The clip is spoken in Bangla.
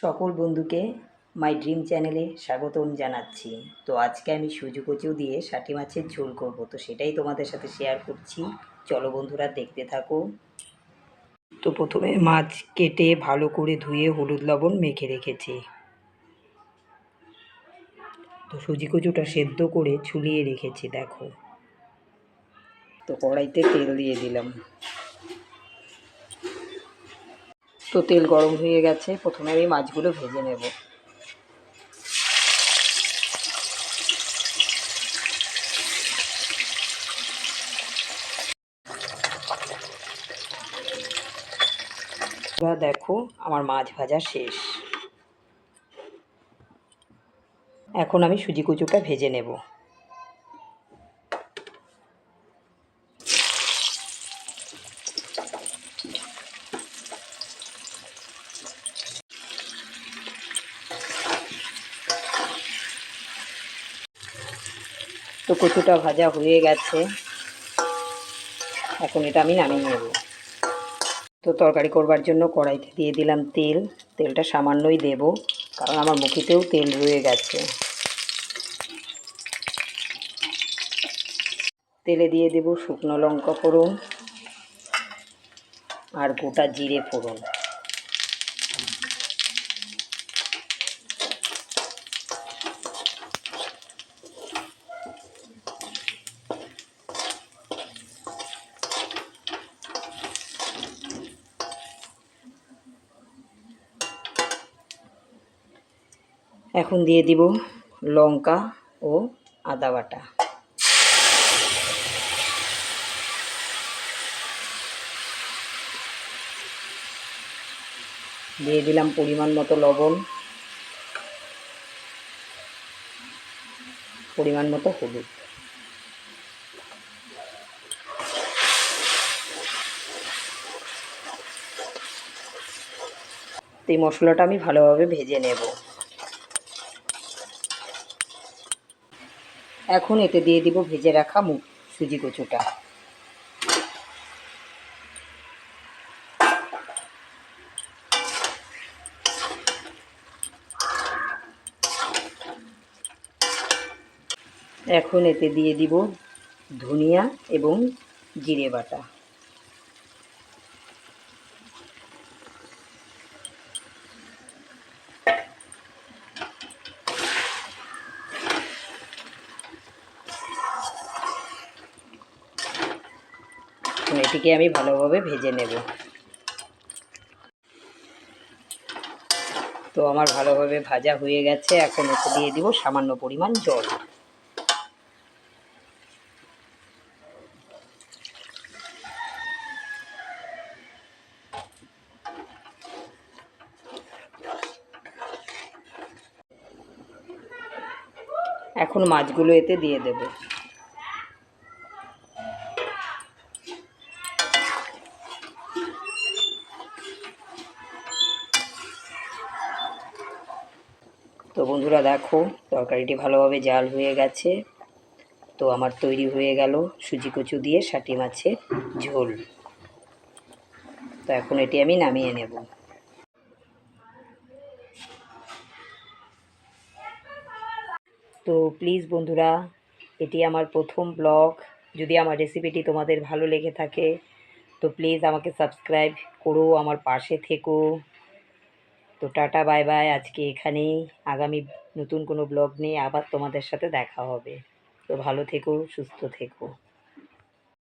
সকল বন্ধুকে মাই ড্রিম চ্যানেলে স্বাগতম জানাচ্ছি। তো আজকে আমি সুজি কচু দিয়ে শাটি মাছের ঝোল করব, তো সেটাই তোমাদের সাথে শেয়ার করছি। চলো বন্ধুরা, দেখতে থাকো। তো প্রথমে মাছ কেটে ভালো করে ধুয়ে হলুদ লবণ মেখে রেখেছি। তো সুজি কচুটা সেদ্ধ করে ছুলিয়ে রেখেছি, দেখো। তো কড়াইতে তেল দিয়ে দিলাম। তো তেল গরম হয়ে গেছে, প্রথমে আমি মাছগুলো ভেজে নেব। দেখো, আমার মাছ ভাজা শেষ। এখন আমি সুজি কচুটা ভেজে নেব। তো কচুটা ভাজা হয়ে গেছে, এখন এটা আমি নামিয়ে নেব। তো তরকারি করবার জন্য কড়াইতে দিয়ে দিলাম তেল। তেলটা সামান্যই দেব, কারণ আমার মুখিতেও তেল রয়ে গেছে। তেলে দিয়ে দেব শুকনো লঙ্কা ফোড়ন আর গোটা জিরে ফোড়ন। এখন দিয়ে দিব লঙ্কা ও আদা বাটা। দিয়ে দিলাম পরিমাণ মতো লবণ, পরিমাণ মতো হলুদ। এই মশলাটা আমি ভালোভাবে ভেজে নেব। এখন এতে দিয়ে দিব ভেজে রাখা সুজি কচুটা। এখন এতে দিয়ে দিব ধনিয়া এবং জিরে বাটা। এটিকে আমি ভালোভাবে ভেজে নেব। তো আমার ভালোভাবে ভাজা হয়ে গেছে, এখন এতে দিয়ে দিব সামান্য পরিমাণ জল। এখন মাছগুলো এতে দিয়ে দেব। তো বন্ধুরা দেখো, তরকারিটি ভালোভাবে জাল হয়ে গেছে। তো আমার তৈরি হয়ে গেল সুজি কচু দিয়ে শাটি মাছের ঝোল। তো এখন এটি আমি নামিয়ে নেব। তো প্লিজ বন্ধুরা, এটি আমার প্রথম ব্লগ। যদি আমার রেসিপিটি তোমাদের ভালো লেগে থাকে তো প্লিজ আমাকে সাবস্ক্রাইব করো, আমার পাশে থেকো। তো টাটা বাই বাই, আজকে এখানেই। আগামী নতুন কোনো ব্লগ নিয়ে আবার তোমাদের সাথে দেখা হবে। তো ভালো থেকো, সুস্থ থেকো।